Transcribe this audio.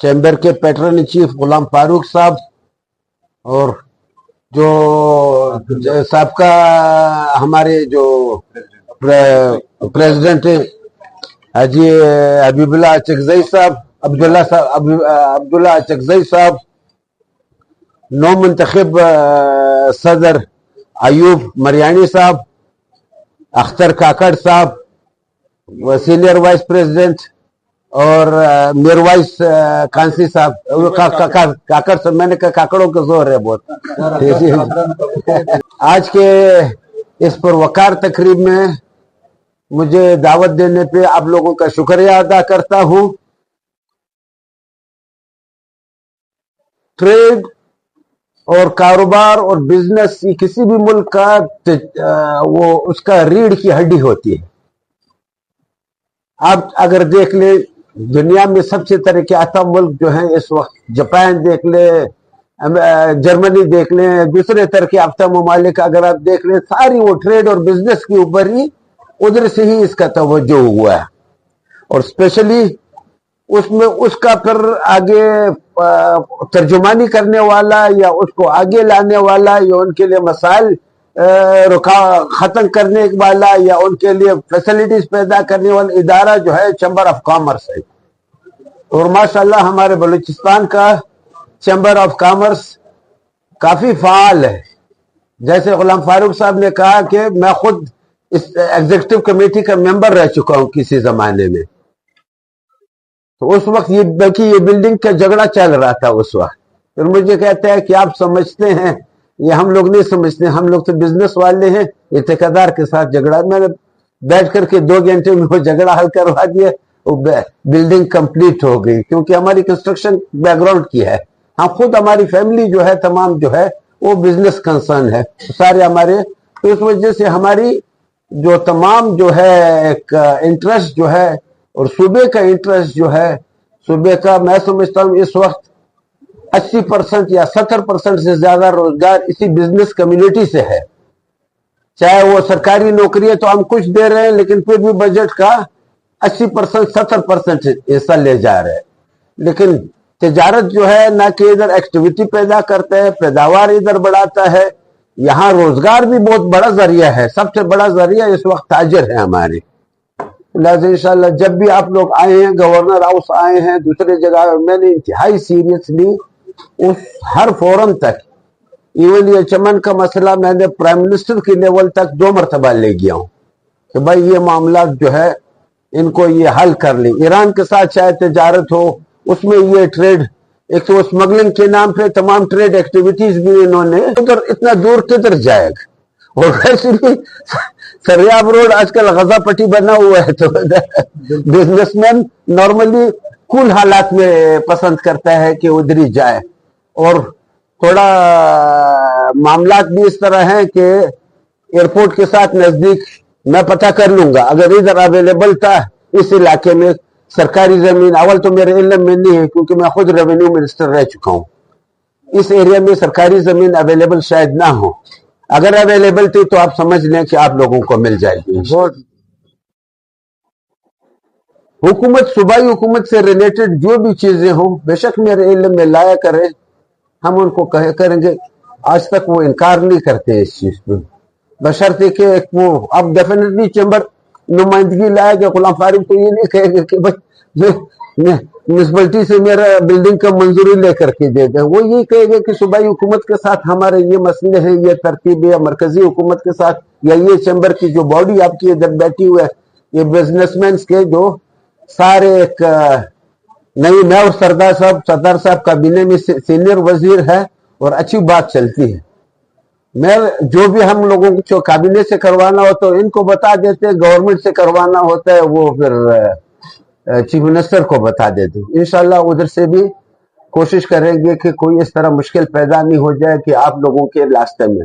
Chamber के pattern chief गुलाम फारूक साहब और जो सबका हमारे जो प्रेसिडेंट हाजी हबीबुल्लाह चकजई साहब अब्दुल्ला चकजई साहब, नौ मुंतखब सदर अयूब मरियानी साहब, अख्तर काकड़ साहब सीनियर वाइस प्रेसिडेंट, और मीरवाइस कांसी साहब। काकड़ साहब, मैंने कहा काकड़ों का जोर है बहुत। आज के इस पुरवकार तकरीब में मुझे दावत देने पे आप लोगों का शुक्रिया अदा करता हूं। ट्रेड और कारोबार और बिजनेस किसी भी मुल्क का वो उसका रीढ़ की हड्डी होती है। आप अगर देख ले, दुनिया में सबसे तरक्की याफ्ता मुल्क जो है इस वक्त, जापान देख ले, जर्मनी देख ले, दूसरे तरक्की याफ्ता ममालिक अगर आप देख ले, सारी वो ट्रेड और बिजनेस के ऊपर ही, उधर से ही इसका तवज्जो हुआ है। और स्पेशली उसमें उसका फिर आगे तर्जुमानी करने वाला या उसको आगे लाने वाला या उनके लिए मसाइल खत्म करने वाला या उनके लिए फैसिलिटीज पैदा करने वाला इदारा जो है चैम्बर ऑफ कॉमर्स है। और माशाल्लाह हमारे बलूचिस्तान का चैम्बर ऑफ कॉमर्स काफी फाल है। जैसे गुलाम फारूक साहब ने कहा कि मैं खुद इस एग्जीक्यूटिव कमेटी का मेंबर रह चुका हूं किसी जमाने में। तो उस वक्त ये बल्कि ये बिल्डिंग का झगड़ा चल रहा था उस वक्त। फिर मुझे कहते हैं कि आप समझते हैं, ये हम लोग नहीं समझते, हम लोग तो बिजनेस वाले हैं। ये ठेकेदार के साथ झगड़ा, मैंने बैठ करके 2 घंटे में वो झगड़ा हल करवा दिया, वो बिल्डिंग कंप्लीट हो गई। क्योंकि हमारी कंस्ट्रक्शन बैकग्राउंड की है, हम खुद हमारी फैमिली जो है तमाम जो है वो बिजनेस कंसर्न है सारे हमारे। तो इस वजह से हमारी जो तमाम जो है एक इंटरेस्ट जो है और सूबे का इंटरेस्ट जो है, सूबे का मैं समझता हूँ इस वक्त 80% या 70% से ज्यादा रोजगार इसी बिजनेस कम्युनिटी से है। चाहे वो सरकारी नौकरी है तो हम कुछ दे रहे हैं, लेकिन फिर भी बजट का 80% 70% हिस्सा ले जा रहे हैं। लेकिन तिजारत जो है ना कि इधर एक्टिविटी पैदा करता है, पैदावार इधर बढ़ाता है, यहाँ रोजगार भी बहुत बड़ा जरिया है। सबसे बड़ा जरिया इस वक्त ताजर है हमारे। इंशाल्लाह जब भी आप लोग आए हैं, गवर्नर हाउस आए हैं, दूसरे जगह, मैंने इंतहाई सीरियसली उस हर फोरम तक, इवन ये चमन का मसला मैंने प्राइम मिनिस्टर के लेवल तक 2 मरतबा ले गया हूं कि भाई ये मामला जो है इनको ये हल कर ले। ईरान के साथ चाहे तिजारत हो, उसमें ये ट्रेड, एक तो स्मगलिंग के नाम पे तमाम ट्रेड एक्टिविटीज भी इन्होंने, उधर इतना दूर किधर जाएगा। और वैसे भी सरियाब रोड आजकल गजा पट्टी बना हुआ है, तो बिजनेसमैन नॉर्मली कूल हालात में पसंद करता है कि उधर ही जाए। और थोड़ा मामलात भी इस तरह हैं कि एयरपोर्ट के साथ नजदीक, मैं पता कर लूंगा अगर इधर अवेलेबल था इस इलाके में सरकारी जमीन, अवल तो मेरे इल्म में नहीं है क्योंकि मैं खुद रेवेन्यू मिनिस्टर रह चुका हूं, इस एरिया में सरकारी जमीन अवेलेबल शायद ना हो। अगर अवेलेबल थी तो आप समझ लें कि आप लोगों को मिल जाएगी। हुकूमत, सूबाई हुकूमत से रिलेटेड जो भी चीजें हो बेशक मेरे इल्म में लाया करें, हम उनको करेंगे। आज तक वो इनकार नहीं करते इस चीज पे, बशर्ते कि वो अब डेफिनेटली चैम्बर नुमाइंदगी लाएगा। गुलाम फारूक तो ये नहीं कहेगा कि भाई म्यूनसिपलिटी से मेरा बिल्डिंग का मंजूरी लेकर के दे दें, वो ये कहेगा कि सूबाई हुकूमत के साथ हमारे ये मसले हैं, ये तरतीब या मरकजी हुकूमत के साथ, या ये चैम्बर की जो बॉडी आपकी इधर बैठी हुई है, ये बिजनेसमैन के जो सारे एक नहीं, मैं और सरदार साहब काबीने में सीनियर वजीर है और अच्छी बात चलती है। मैं जो भी हम लोगों को जो काबीने से करवाना हो तो इनको बता देते हैं, गवर्नमेंट से करवाना होता है वो फिर चीफ मिनिस्टर को बता देते। इंशाल्लाह उधर से भी कोशिश करेंगे कि कोई इस तरह मुश्किल पैदा नहीं हो जाए कि आप लोगों के रास्ते में